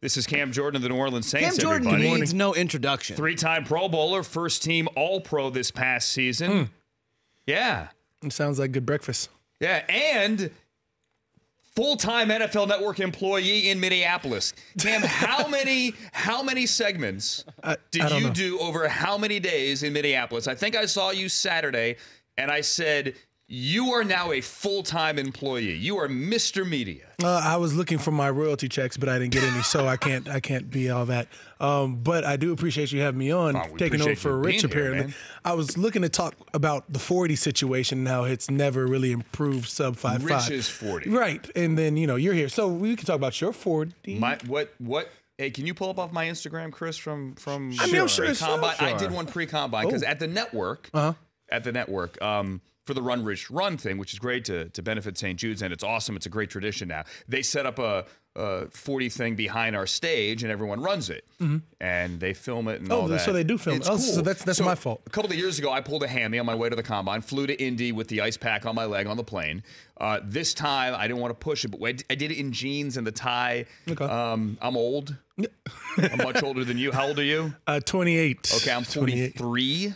This is Cam Jordan of the New Orleans Saints, Cam Jordan everybody. needs no introduction. 3-time Pro Bowler, first-team All-Pro this past season. Yeah. It sounds like good breakfast. Yeah, and full-time NFL Network employee in Minneapolis. Cam, how many segments did you do over how many days in Minneapolis? I think I saw you Saturday, and I said, you are now a full-time employee. You are Mr. Media. I was looking for my royalty checks, but I didn't get any, so I can't be all that. But I do appreciate you having me on, taking over for Rich, apparently. I was looking to talk about the 40 situation and how it's never really improved sub 5'5". Rich is 40. Right, and then, you're here. So we can talk about your 40. What? Hey, can you pull up off my Instagram, Chris, from I'm sure it's Combine? sure. I did one pre-Combine because at the network, for the Run Rich Run thing, which is great to benefit St. Jude's, and it's awesome. It's a great tradition now. They set up a 40 thing behind our stage, and everyone runs it. And they film it and all that. So they do film it's it. cool. So that's my fault. A couple of years ago, I pulled a hammy on my way to the Combine, flew to Indy with the ice pack on my leg on the plane. This time, I didn't want to push it, but I did it in jeans and the tie. Okay. I'm old. I'm much older than you. How old are you? 28. Okay, I'm 43.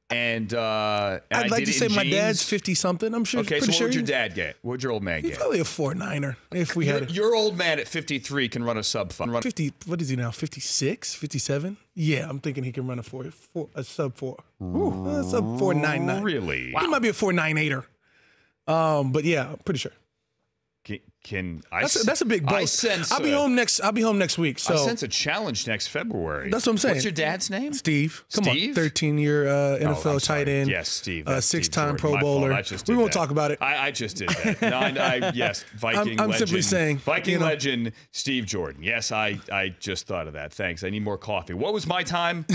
And I'd like to say my dad's 50-something. I'm sure. Okay, so what would your dad get? What would your old man get? He's probably a 4.9er if we had it. Your old man at 53 can run a sub 5. 50. What is he now? 56, 57? Yeah, I'm thinking he can run a sub 4. A sub 4.99. Really? Wow. He might be a 4.98er. But yeah, I'm pretty sure. That's a big boast. I'll be home next week. So I sense a challenge next February. That's what I'm saying. What's your dad's name? Steve. Come on, 13-year NFL tight end. Yes, Steve. 6-time Pro Bowler. We won't talk about it. I just did that. No, yes, Viking I'm legend. simply saying. Viking legend Steve Jordan. Yes, I just thought of that. Thanks. I need more coffee. What was my time?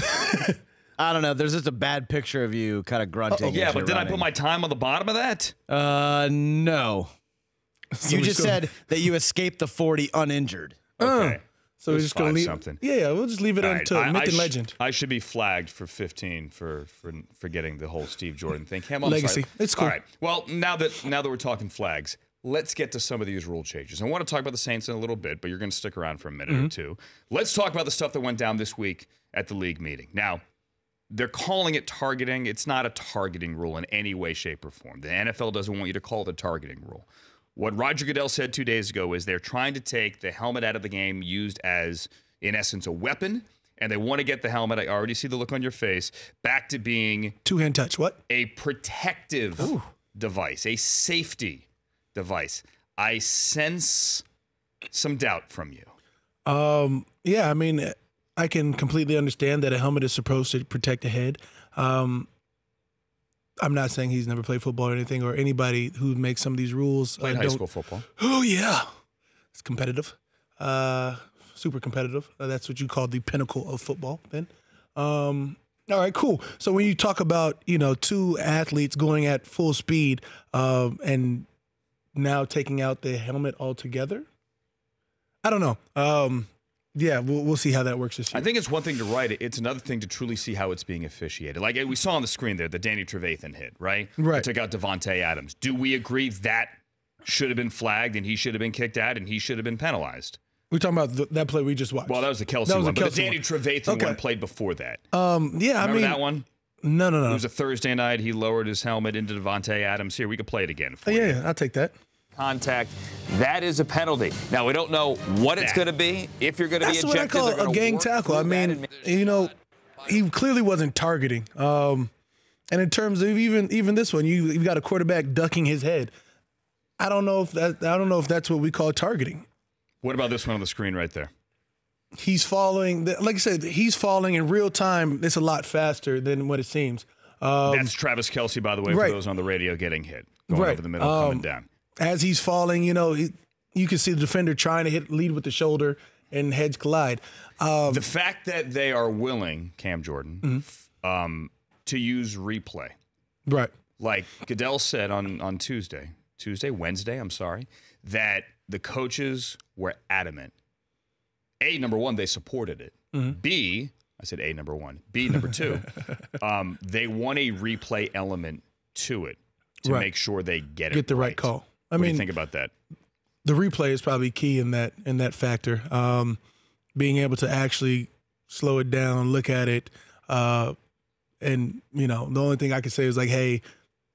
I don't know. There's just a bad picture of you kind of grunting. Yeah, but did I put my time on the bottom of that? No. So you just said that you escaped the 40 uninjured. Okay. So we're just going to leave something. Yeah, we'll just leave it until myth and legend. I should be flagged for 15 for forgetting the whole Steve Jordan thing. Legacy. It's cool. All right. Well, now that we're talking flags, let's get to some of these rule changes. I want to talk about the Saints in a little bit, but you're going to stick around for a minute or two. Let's talk about the stuff that went down this week at the league meeting. Now, they're calling it targeting. It's not a targeting rule in any way, shape, or form. The NFL doesn't want you to call it a targeting rule. What Roger Goodell said 2 days ago is they're trying to take the helmet out of the game used as, in essence, a weapon, and they want to get the helmet, I already see the look on your face, back to being two-hand touch. What? A protective device, a safety device. I sense some doubt from you. Yeah, I mean, I can completely understand that a helmet is supposed to protect the head. I'm not saying he's never played football or anything, or anybody who makes some of these rules. Played high school football. Oh, yeah. It's competitive. Super competitive. That's what you call the pinnacle of football, then. All right, cool. So when you talk about, two athletes going at full speed and now taking out the helmet altogether, I don't know. Yeah, we'll see how that works this year. I think it's one thing to write it. It's another thing to truly see how it's being officiated. Like we saw on the screen there, the Danny Trevathan hit, right? Right. He took out Devontae Adams. Do we agree that should have been flagged and he should have been kicked out and he should have been penalized? We're talking about that play we just watched. Well, that was the Kelsey one. But the Danny Trevathan one played before that. Yeah, Remember that one? No. It was a Thursday night. He lowered his helmet into Devontae Adams. Here, we could play it again. Yeah, I'll take that. Contact, that is a penalty. Now, we don't know what it's going to be, if you're going to be ejected. That's what I call a gang tackle. I mean, he clearly wasn't targeting. And in terms of even this one, you've got a quarterback ducking his head. I don't know if that's what we call targeting. What about this one on the screen right there? He's falling. Like I said, he's falling in real time. It's a lot faster than what it seems. That's Travis Kelce, by the way, for those on the radio getting hit. Going over the middle, coming down. As he's falling, you can see the defender trying to lead with the shoulder, and heads collide. The fact that they are willing, Cam Jordan, to use replay. Right. Like Goodell said on Wednesday, that the coaches were adamant. A, number one, they supported it. B, I said A, number one. B, number two, they want a replay element to it to make sure they get the right call. What do you think about that? The replay is probably key in that factor. being able to actually slow it down, look at it, and the only thing I could say is like, hey,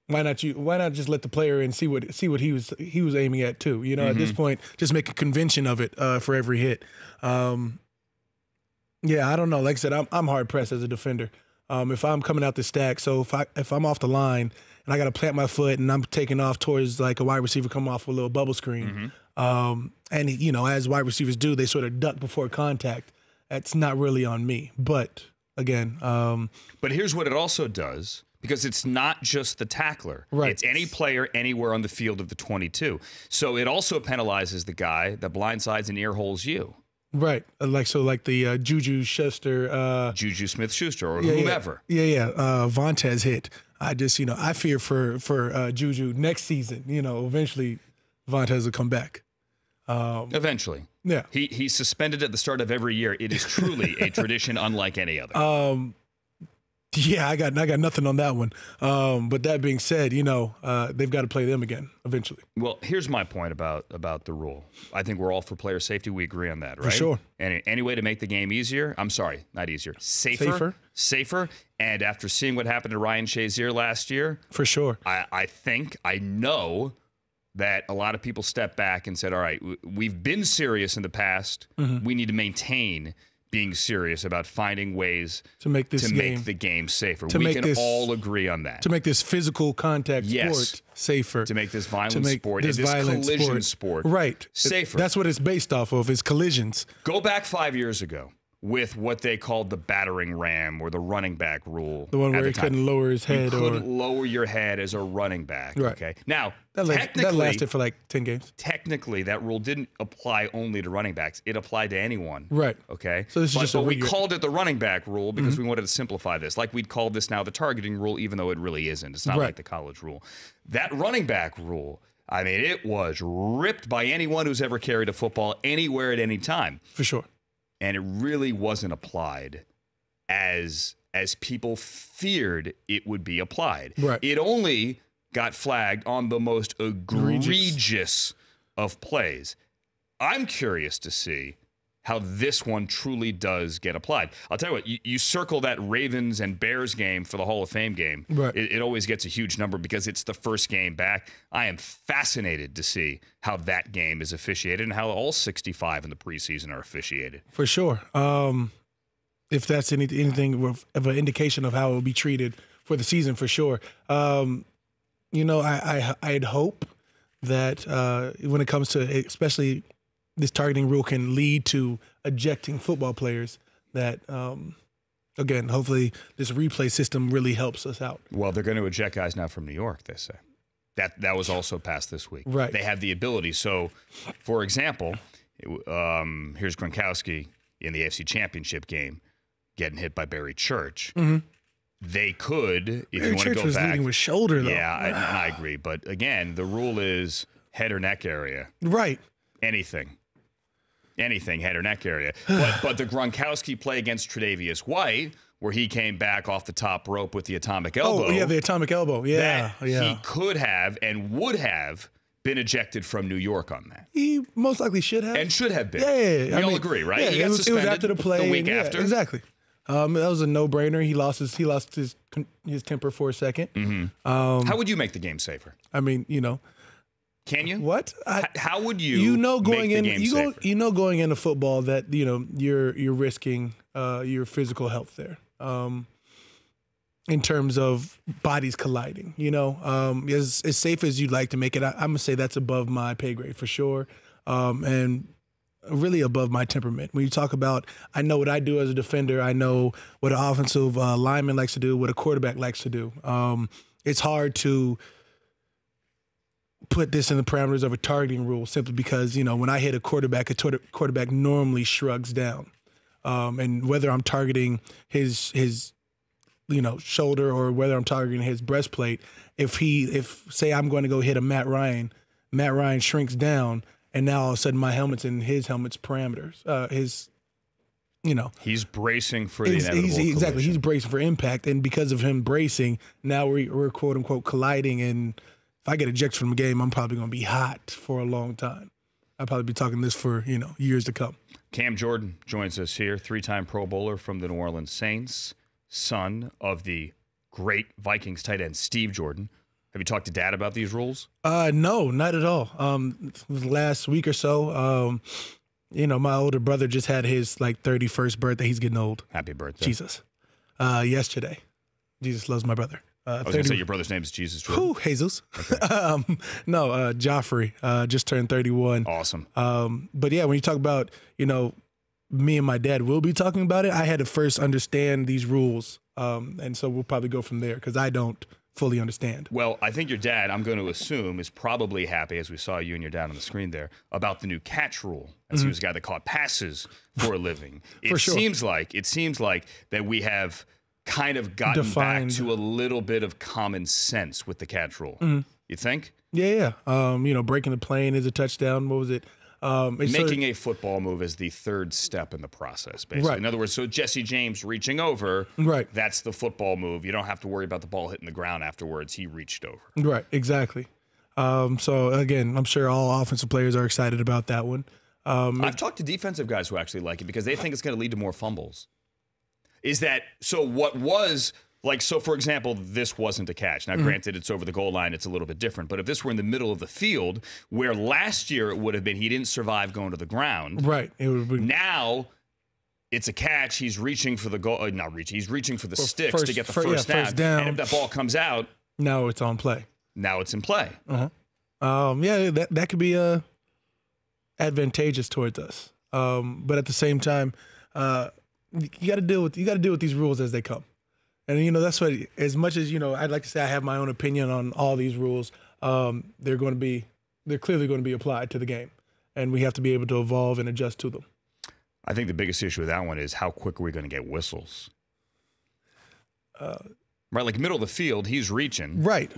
why not just let the player in, see what he was aiming at too. At this point, just make a convention of it for every hit. Yeah, I don't know. Like I said, I'm hard pressed as a defender. If I'm coming out the stack, so if I'm off the line and I got to plant my foot and I'm taking off towards like a wide receiver coming off with a little bubble screen, and as wide receivers do, they sort of duck before contact. That's not really on me. But again, but here's what it also does. Because it's not just the tackler. Right. It's any player anywhere on the field of the 22. So it also penalizes the guy that blindsides and ear holes you. Right. Like the Juju Schuster. Juju Smith-Schuster or whomever. Yeah. Vontez hit. I just, I fear for Juju next season. Eventually Vontez will come back. Eventually. Yeah. He's suspended at the start of every year. It is truly a tradition unlike any other. Yeah, I got nothing on that one. But that being said, they've got to play them again eventually. Well, here's my point about the rule. I think we're all for player safety. We agree on that, right? For sure. And any way to make the game easier, I'm sorry, not easier, safer. And after seeing what happened to Ryan Shazier last year, for sure, I know that a lot of people stepped back and said, all right, we've been serious in the past. We need to maintain being serious about finding ways to make the game safer. We can all agree on that. To make this physical contact sport safer. To make this violent sport, this collision sport right. safer. That's what it's based off of, is collisions. Go back 5 years ago with what they called the battering ram or the running back rule. The one where he couldn't lower his head. You couldn't lower your head as a running back. Right. Okay. Now, that lasted for like 10 games. Technically, that rule didn't apply only to running backs. It applied to anyone. Right. Okay. So this is but we called it the running back rule because we wanted to simplify this. Like we'd call this now the targeting rule, even though it really isn't. It's not like the college rule. That running back rule, I mean, it was ripped by anyone who's ever carried a football anywhere at any time. For sure. And it really wasn't applied as people feared it would be applied. Right. It only got flagged on the most egregious of plays. I'm curious to see how this one truly does get applied. I'll tell you what, you circle that Ravens and Bears game for the Hall of Fame game. Right. It always gets a huge number because it's the first game back. I am fascinated to see how that game is officiated and how all 65 in the preseason are officiated. For sure. If that's anything of an indication of how it will be treated for the season, for sure. I'd hope that when it comes to, especially this targeting rule can lead to ejecting football players, that, again, hopefully this replay system really helps us out. Well, they're going to eject guys now from New York, they say. That was also passed this week. Right. They have the ability. So, for example, here's Gronkowski in the AFC Championship game getting hit by Barry Church. They could, if you want to go back. Church was leading with shoulder, though. Yeah, I agree. But, again, the rule is head or neck area. Right. Anything, head or neck area. But the Gronkowski play against Tre'Davious White, where he came back off the top rope with the atomic elbow. Oh, yeah, the atomic elbow. Yeah, He could have and would have been ejected from New York on that. He most likely should have. And should have been. Yeah. We all agree, right? Yeah, he got suspended it was after the play. The week after. Exactly. That was a no-brainer. He lost his temper for a second. How would you make the game safer? I mean, Can you? What? How would you going make in the game safer? Going into football that you're risking your physical health there. In terms of bodies colliding, as safe as you'd like to make it, I'm gonna say that's above my pay grade for sure, and really above my temperament. When you talk about, I know what I do as a defender, I know what an offensive lineman likes to do, what a quarterback likes to do. It's hard to put this in the parameters of a targeting rule simply because, when I hit a quarterback normally shrugs down. And whether I'm targeting his shoulder or whether I'm targeting his breastplate, if say I'm going to go hit a Matt Ryan shrinks down, and now all of a sudden my helmet's in his helmet's parameters. He's bracing for the inevitable collision. Exactly. He's bracing for impact, and because of him bracing, now we're quote unquote colliding. And if I get ejected from the game, I'm probably going to be hot for a long time. I'll probably be talking this for years to come. Cam Jordan joins us here, 3-time Pro Bowler from the New Orleans Saints, son of the great Vikings tight end Steve Jordan. Have you talked to Dad about these rules? No, not at all. Last week or so, my older brother just had his 31st birthday. He's getting old. Happy birthday. Jesus. Yesterday. Jesus loves my brother. I was going to say your brother's name is Jesus Jordan. Who? Jesus. Okay. Joffrey just turned 31. Awesome. But yeah, when you talk about, me and my dad will be talking about it, I had to first understand these rules. And so we'll probably go from there because I don't fully understand. Well, I think your dad, I'm going to assume, is probably happy, as we saw you and your dad on the screen there, about the new catch rule, as he was a guy that caught passes for a living. For sure. It seems like that we have kind of gotten back to a little bit of common sense with the catch rule. You think? Yeah. Breaking the plane is a touchdown. What was it? Making a football move is the third step in the process, basically. Right. In other words, so Jesse James reaching over, right? That's the football move. You don't have to worry about the ball hitting the ground afterwards. He reached over. Right, exactly. So, again, I'm sure all offensive players are excited about that one. I've talked to defensive guys who actually like it because they think it's going to lead to more fumbles. Is that so? What was so, for example, this wasn't a catch. Now, granted, it's over the goal line. It's a little bit different. But if this were in the middle of the field, where last year it would have been he didn't survive going to the ground. Right. It would be. Now it's a catch. He's reaching for the goal. Not reaching. He's reaching for the sticks to get the first down. And if that ball comes out. Now it's on play. Now it's in play. Yeah, that could be advantageous towards us. But at the same time, you got to deal with these rules as they come. And, that's what, as much as, I'd like to say I have my own opinion on all these rules, they're clearly going to be applied to the game. And we have to be able to evolve and adjust to them. I think the biggest issue with that one is how quick are we going to get whistles? Right, middle of the field, he's reaching. Right.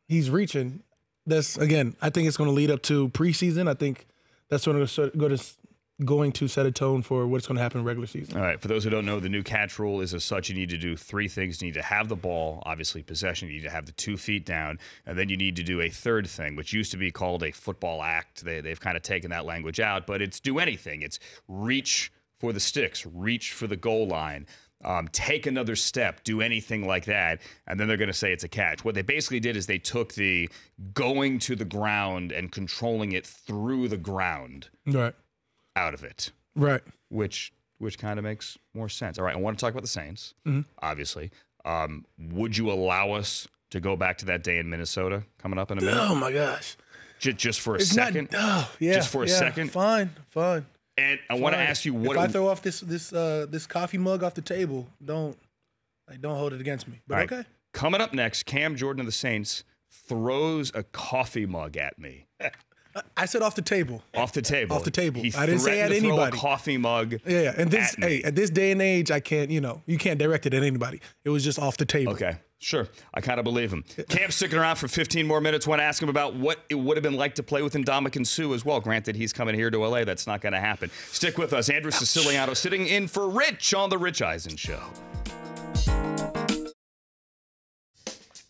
He's reaching. That's, again, I think it's going to lead up to preseason. I think that's going to set a tone for what's going to happen in regular season. All right. For those who don't know, the new catch rule is as such. You need to do three things. You need to have the ball, obviously possession. You need to have the 2 feet down. And then you need to do a third thing, which used to be called a football act. They've kind of taken that language out, but it's do anything. It's reach for the sticks, reach for the goal line, take another step, do anything like that, and then they're going to say it's a catch. What they basically did is they took the going to the ground and controlling it through the ground out of it. Right. Which kind of makes more sense. All right, I want to talk about the Saints, obviously. Would you allow us to go back to that day in Minnesota coming up in a minute? Oh, my gosh. Just for a second? Just for a second? Fine. And I want to ask you what... If I throw off this coffee mug off the table, don't hold it against me. But okay. Coming up next, Cam Jordan of the Saints throws a coffee mug at me. I said off the table. Off the table. Off the table. He I didn't say at threatened to throw anybody. a coffee mug. Yeah. And at this day and age, I can't. You can't direct it at anybody. It was just off the table. Okay. Sure. I kind of believe him. Cam's sticking around for 15 more minutes. Want to ask him about what it would have been like to play with Ndamukong Suh as well. Granted, he's coming here to LA. That's not going to happen. Stick with us. Andrew Siciliano sitting in for Rich on The Rich Eisen Show.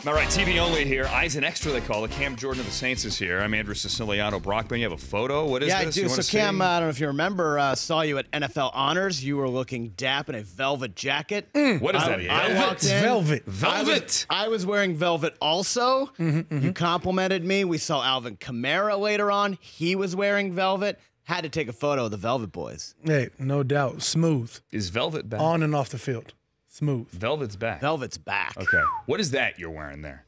All right, TV only here. Eisen Extra, they call it. Cam Jordan of the Saints is here. I'm Andrew Siciliano. Brockman, you have a photo? What is this? Yeah, I do. So, Cam, I don't know if you remember, saw you at NFL Honors. You were looking dap in a velvet jacket. What is that? Velvet. I was wearing velvet also. You complimented me. We saw Alvin Kamara later on. He was wearing velvet. Had to take a photo of the Velvet Boys. Hey, no doubt. Smooth. Is Velvet back? On and off the field. Smooth. Velvet's back. Velvet's back. Okay. What is that you're wearing there?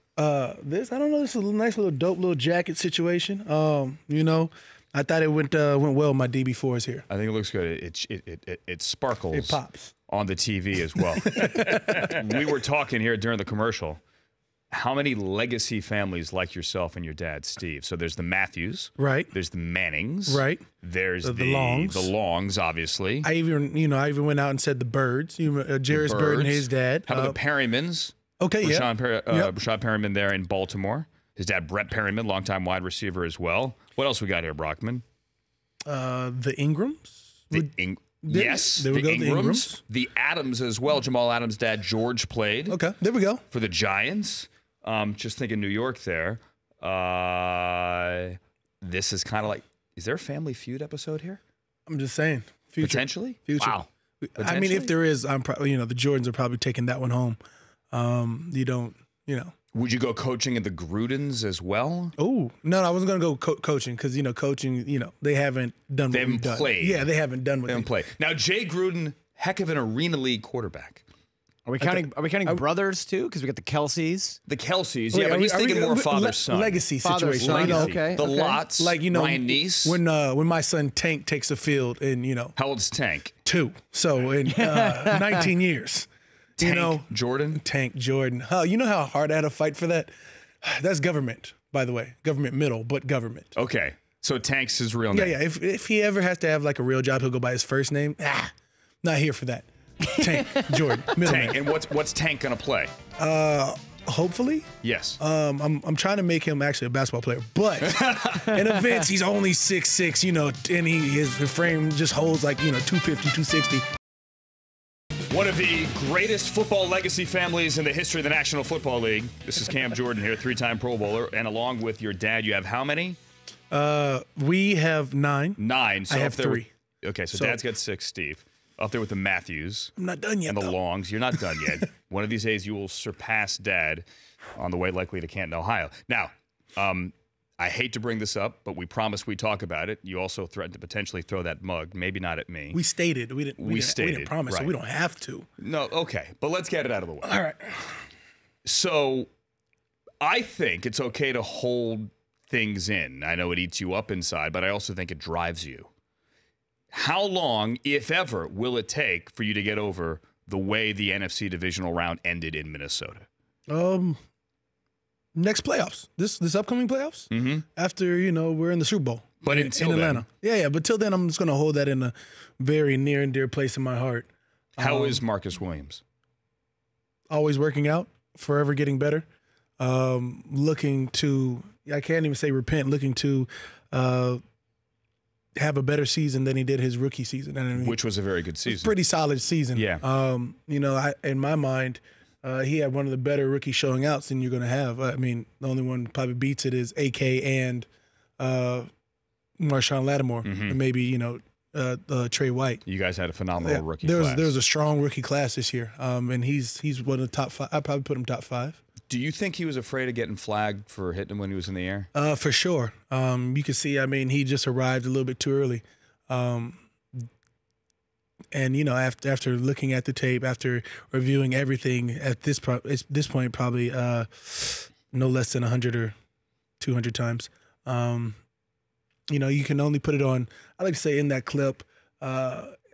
This, I don't know. This is a nice little dope little jacket situation. I thought it went well with my DB4s here. I think it looks good. It sparkles. It pops. On the TV as well. We were talking here during the commercial. How many legacy families like yourself and your dad, Steve? So there's the Matthews. Right. There's the Mannings. Right. There's the Longs. The Longs, obviously. I even went out and said the Birds. Jairus Bird and his dad. How about the Perrymans? Okay, Rashad Perryman there in Baltimore. His dad, Brett Perryman, longtime wide receiver as well. What else we got here, Brockman? The Ingrams. Yes, there we go, the Ingrams. The Adams as well. Jamal Adams' dad, George, played. Okay, there we go. For the Giants. Just thinking New York there. This is kind of like, is there a Family Feud episode here? I'm just saying. Future. Potentially? Future. Wow. I mean, if there is, I'm probably, the Jordans are probably taking that one home. You don't, Would you go coaching in the Grudens as well? Oh, no, I wasn't going to go coaching because, coaching, they haven't done what we've done. Played. Yeah, they haven't done what They haven't played. Now, Jay Gruden, heck of an Arena League quarterback. Are we counting brothers too? Because we got the Kelseys. The Kelseys, yeah, but he's thinking more father-son. Legacy Father, situation. son, You know, okay. The Lots, like, Ryan Neese. when my son Tank takes the field in, How old's Tank? 2. So in 19 years. Tank Jordan? Tank Jordan. You know how hard I had to fight for that? That's government, by the way. Government middle, but government. Okay. So Tank's his real name. Yeah. If he ever has to have like a real job, he'll go by his first name. Not here for that. Tank Jordan, middle Tank. name. And what's Tank gonna play? Hopefully. Yes. I'm trying to make him actually a basketball player, but in events he's only 6'6", and his frame just holds like 250, 260. One of the greatest football legacy families in the history of the National Football League. This is Cam Jordan here, 3-time Pro Bowler, and along with your dad, you have how many? We have 9. 9. So I have up there 3. Okay, so Dad's got 6, Steve. Up there with the Matthews. I'm not done yet. And the though. Longs. You're not done yet. One of these days, you will surpass Dad on the way likely to Canton, Ohio. Now, I hate to bring this up, but we promised we'd talk about it. You also threatened to potentially throw that mug. Maybe not at me. We stated. We didn't promise, right. so we don't have to. No, okay. But let's get it out of the way. All right. So I think it's okay to hold things in. I know it eats you up inside, but I also think it drives you. How long, if ever, will it take for you to get over the way the NFC divisional round ended in Minnesota? Next playoffs. This upcoming playoffs. Mm-hmm. After we're in the Super Bowl. But in until Atlanta. then, Yeah. But till then, I'm just gonna hold that in a very near and dear place in my heart. How is Marcus Williams? Always working out, forever getting better. Looking to, I can't even say repent. Looking to have a better season than he did his rookie season. And I mean, Which was a very good season. pretty solid season. Yeah. In my mind, he had one of the better rookie showing outs than you're going to have. I mean, the only one probably beats it is AK and Marshawn Lattimore, and maybe Trey White. You guys had a phenomenal rookie class. There was a strong rookie class this year, and he's one of the top 5. I'd probably put him top 5. Do you think he was afraid of getting flagged for hitting him when he was in the air? For sure. You can see, he just arrived a little bit too early. And, after looking at the tape, after reviewing everything at this point, probably no less than 100 or 200 times, you can only put it on, I like to say in that clip,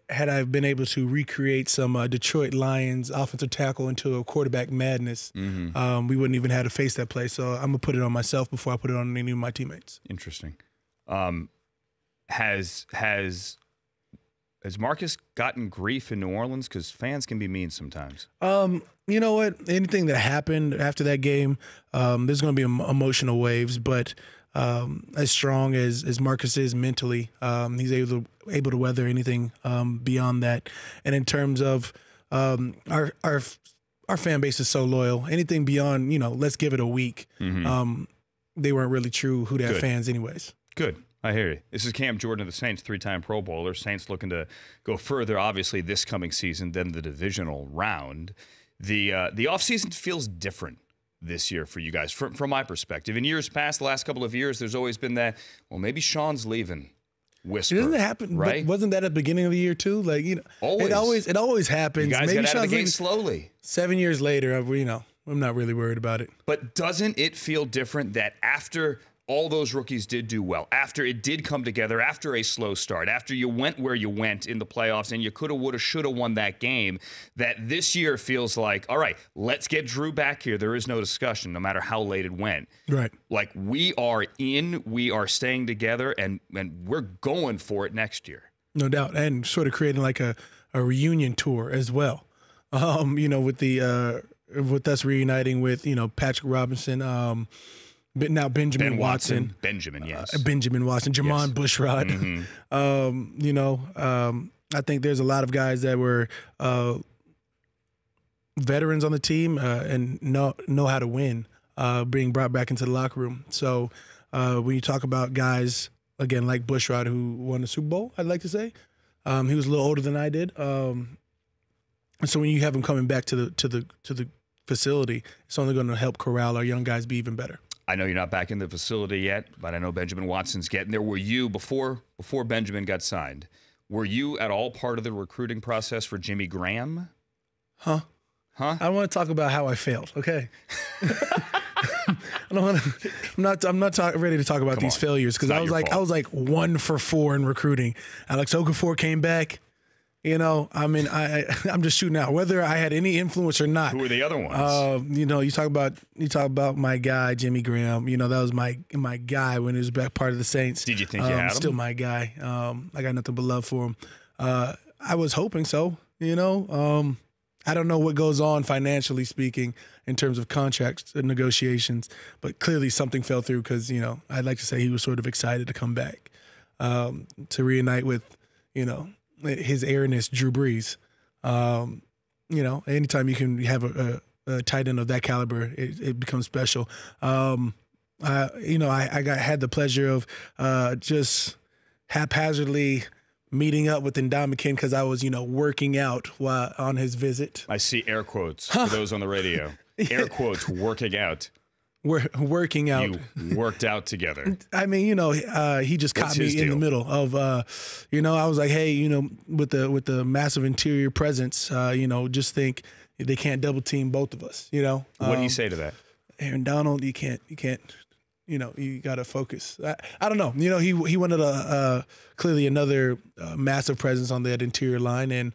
had I been able to recreate some Detroit Lions offensive tackle into a quarterback madness, we wouldn't even have to face that play. So I'm going to put it on myself before I put it on any of my teammates. Interesting. Has Marcus gotten grief in New Orleans? Because fans can be mean sometimes. You know what? Anything that happened after that game, there's going to be emotional waves, but as strong as Marcus is mentally, he's able to weather anything beyond that. And in terms of our fan base is so loyal. Anything beyond, let's give it a week. They weren't really true Who Dat fans anyways. Good. I hear you. This is Cam Jordan of the Saints, 3-time Pro Bowler. Saints looking to go further, obviously, this coming season than the divisional round. The offseason feels different this year for you guys, from my perspective. In years past, the last couple of years, there's always been that, well, maybe Sean's leaving whisper. Doesn't it happen? Right? Wasn't that at the beginning of the year too? Like, always. It always happens. You guys maybe got out of Sean's the gate leaving slowly. 7 years later, I'm not really worried about it. But doesn't it feel different that after all those rookies did do well, after it did come together, after a slow start, after you went where you went in the playoffs and you coulda, woulda, shoulda won that game, that this year feels like, all right, let's get Drew back here. There is no discussion, no matter how late it went. Right. Like, we are staying together, and we're going for it next year. No doubt. And sort of creating like a reunion tour as well. With us reuniting with, Patrick Robinson, but now Benjamin Watson. Benjamin, yes. Benjamin Watson, Jermon Yes. Bushrod. I think there's a lot of guys that were veterans on the team and know how to win, being brought back into the locker room. So when you talk about guys, again, like Bushrod, who won the Super Bowl, I'd like to say, He was a little older than I did. And so when you have him coming back to the facility, it's only going to help corral our young guys be even better. I know you're not back in the facility yet, but I know Benjamin Watson's getting there. Were you, before Benjamin got signed, were you at all part of the recruiting process for Jimmy Graham? Huh? I don't want to talk about how I failed, okay? I don't want to. I'm not ready to talk about these failures because I was like 1 for 4 in recruiting. Alex Okafor came back. You know, I mean, I'm just shooting out. Whether I had any influence or not. Who were the other ones? You know, you talk about my guy Jimmy Graham. You know, that was my guy when he was back part of the Saints. Did you think you had him? Still my guy. I got nothing but love for him. I was hoping so. You know, I don't know what goes on financially speaking in terms of contracts and negotiations, but clearly something fell through because, you know, I'd like to say he was sort of excited to come back to reunite with, you know, his airness, Drew Brees. You know, anytime you can have a tight end of that caliber, it becomes special. You know, I had the pleasure of just haphazardly meeting up with Ndamukong because I was, you know, working out while on his visit. I see air quotes for those on the radio. Air quotes, working out. We're working out. You worked out together. I mean, you know, he just caught me in the middle of, you know, I was like, hey, you know, with the massive interior presence, you know, just think they can't double team both of us, you know. What do you say to that? Aaron Donald, you can't, you know, you got to focus. I don't know. You know, he wanted clearly another massive presence on that interior line, and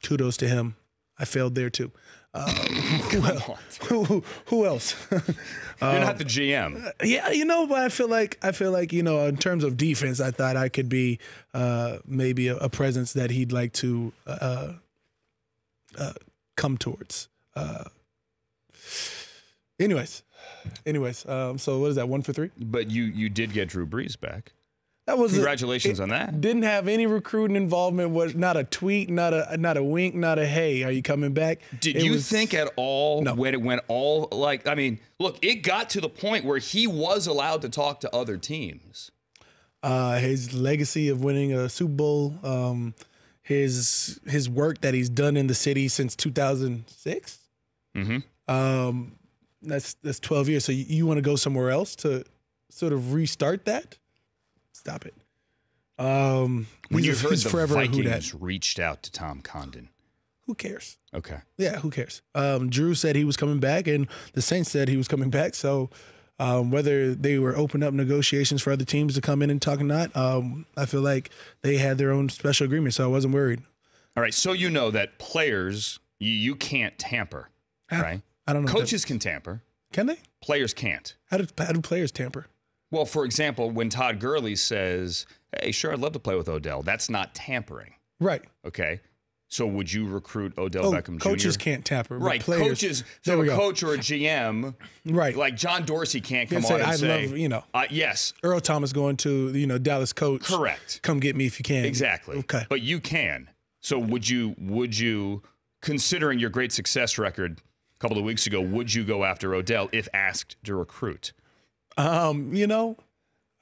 kudos to him. I failed there too. Who else? You're not the GM. Yeah, you know, but I feel like, you know, in terms of defense, I thought I could be maybe a presence that he'd like to come towards. Anyways, so what is that, 1 for 3? But you did get Drew Brees back. That was Congratulations on that. Didn't have any recruiting involvement. Was not a tweet, not a wink, not a hey, are you coming back? Did you think at all when it went all like? I mean, look, it got to the point where he was allowed to talk to other teams. His legacy of winning a Super Bowl, his work that he's done in the city since 2006. Mm-hmm. That's 12 years. So you want to go somewhere else to sort of restart that? Stop it. When you heard the Vikings who reached out to Tom Condon. Who cares? Okay. Yeah, who cares? Drew said he was coming back, and the Saints said he was coming back. So whether they were open up negotiations for other teams to come in and talk or not, I feel like they had their own special agreement, so I wasn't worried. All right, so you know that players, you can't tamper, right? I don't know. Coaches can tamper. Can they? Players can't. How do players tamper? Well, for example, when Todd Gurley says, hey, sure, I'd love to play with Odell, that's not tampering. Right. Okay. So would you recruit Odell Beckham Jr.? Coaches can't tamper. Right. Players, coaches, so a coach or a GM, right? Like John Dorsey can't come on and say, love, you know, yes. Earl Thomas going to, you know, Dallas coach. Correct. Come get me if you can. Exactly. Okay. But you can. So would you, considering your great success record a couple of weeks ago, would you go after Odell if asked to recruit? You know,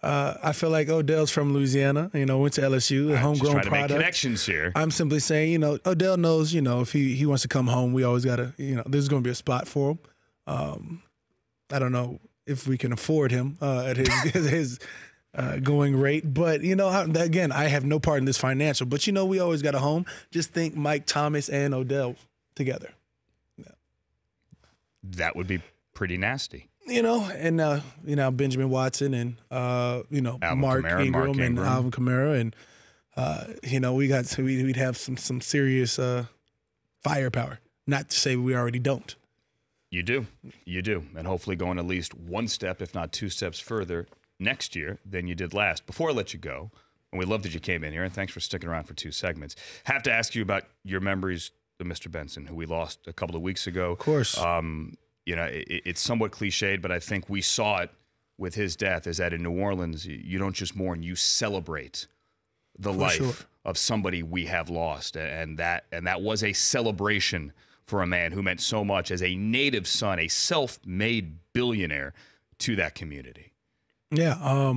I feel like Odell's from Louisiana, you know, went to LSU, a homegrown product. product. To make connections here. I'm simply saying, you know, Odell knows, you know, if he wants to come home, we always got to, you know, there's going to be a spot for him. I don't know if we can afford him at his going rate, but, you know, again, I have no part in this financial, but, you know, we always got a home. Just think Mike Thomas and Odell together. Yeah. That would be pretty nasty. You know, and you know, Benjamin Watson and you know, Mark Ingram and Alvin Kamara, and you know, we'd have some serious firepower. Not to say we already don't. You do, and hopefully going at least one step, if not 2 steps further next year than you did last. Before I let you go, and we love that you came in here, and thanks for sticking around for 2 segments. Have to ask you about your memories of Mr. Benson, who we lost a couple of weeks ago. Of course. You know, it's somewhat cliched, but I think we saw it with his death, is that in New Orleans, you don't just mourn, you celebrate the life of somebody we have lost. And that was a celebration for a man who meant so much as a native son, a self-made billionaire to that community. Yeah.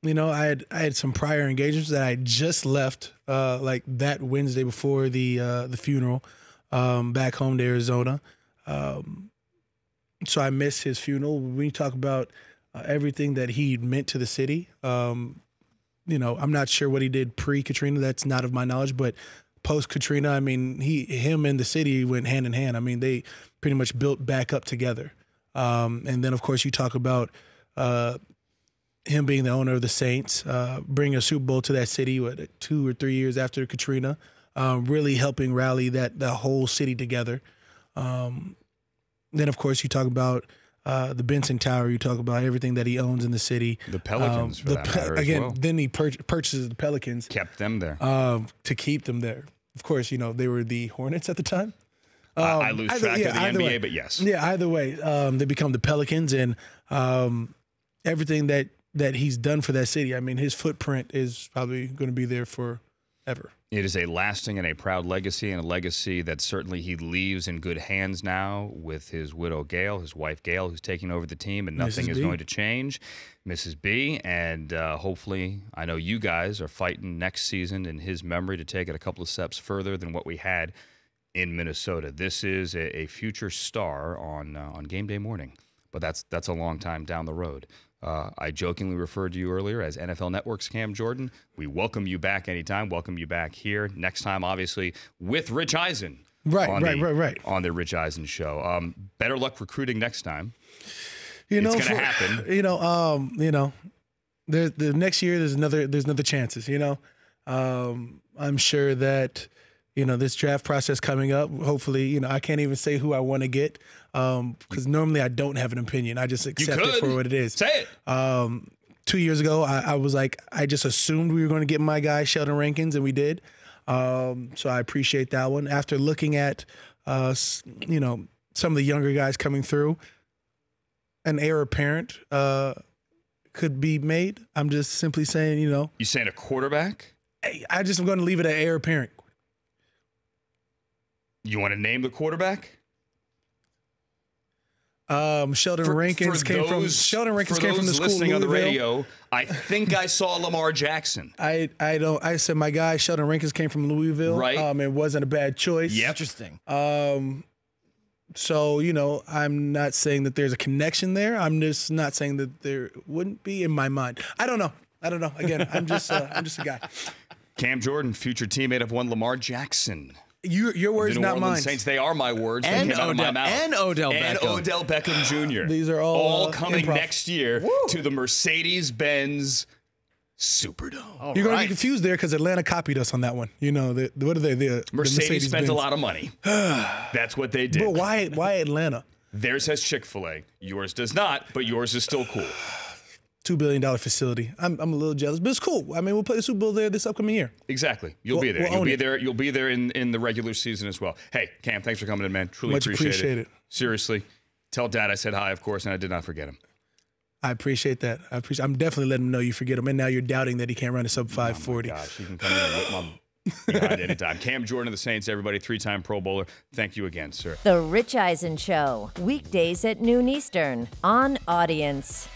I had some prior engagements that I just left, like that Wednesday before the funeral, back home to Arizona. So I missed his funeral. When you talk about everything that he meant to the city, I'm not sure what he did pre-Katrina. That's not of my knowledge, but post-Katrina, I mean, him and the city went hand in hand. I mean, they pretty much built back up together. And then, of course, you talk about him being the owner of the Saints, bringing a Super Bowl to that city 2 or 3 years after Katrina, really helping rally the whole city together. Then, of course, you talk about the Benson Tower. You talk about everything that he owns in the city. The Pelicans, for that matter, as well. Then he purchases the Pelicans. Kept them there. To keep them there. Of course, they were the Hornets at the time. I lose track of the NBA, way. but yes. Yeah, either way, they become the Pelicans, and everything that he's done for that city. I mean, his footprint is probably going to be there forever. It is a lasting and a proud legacy, and a legacy that certainly he leaves in good hands now with his widow, Gail, his wife, Gail, who's taking over the team, and nothing is going to change. Mrs. B, and hopefully, I know you guys are fighting next season in his memory to take it a couple of steps further than what we had in Minnesota. This is a future star on game day morning, but that's a long time down the road. I jokingly referred to you earlier as NFL Network's Cam Jordan. We welcome you back anytime. Welcome you back here. Next time, obviously, with Rich Eisen. Right. On the Rich Eisen Show. Better luck recruiting next time. It's going to happen. The next year there's another chances. I'm sure that this draft process coming up. Hopefully, I can't even say who I want to get because normally I don't have an opinion. I just accept it for what it is. Say it. 2 years ago, I was like, I just assumed we were going to get my guy Sheldon Rankins, and we did. So I appreciate that one. After looking at, some of the younger guys coming through, an heir apparent could be made. I'm just simply saying, You saying a quarterback? I'm going to leave it at heir apparent. You want to name the quarterback? Sheldon Rankins came from the school listening of on the Louisville. radio. I think I saw Lamar Jackson. I said my guy Sheldon Rankins came from Louisville. Right. It wasn't a bad choice. Yep. Interesting. So I'm not saying that there's a connection there. I'm just not saying that there wouldn't be in my mind. I don't know. Again, I'm just a guy. Cam Jordan, future teammate of one Lamar Jackson. Your words, the New not Orleans mine. Saints, they are my words. And they came out of my mouth. And Odell Beckham Jr. These are all coming improv. next year to the Mercedes-Benz Superdome. You're going to get confused there because Atlanta copied us on that one. What are they? The Mercedes spent a lot of money. That's what they did. But why Atlanta? Theirs has Chick-fil-A. Yours does not, but yours is still cool. $2 billion facility. I'm a little jealous, but it's cool. I mean, we'll play the Super Bowl there this upcoming year. Exactly. You'll be there. You'll be there in the regular season as well. Hey, Cam, thanks for coming in, man. Truly Much appreciate it. Seriously. Tell Dad I said hi, of course, and I did not forget him. I appreciate that. I'm definitely letting him know you forget him, and now you're doubting that he can't run a sub 540. Oh my gosh, you can come in and whip my behind anytime. Cam Jordan of the Saints, everybody, 3-time Pro Bowler. Thank you again, sir. The Rich Eisen Show, weekdays at noon Eastern on Audience.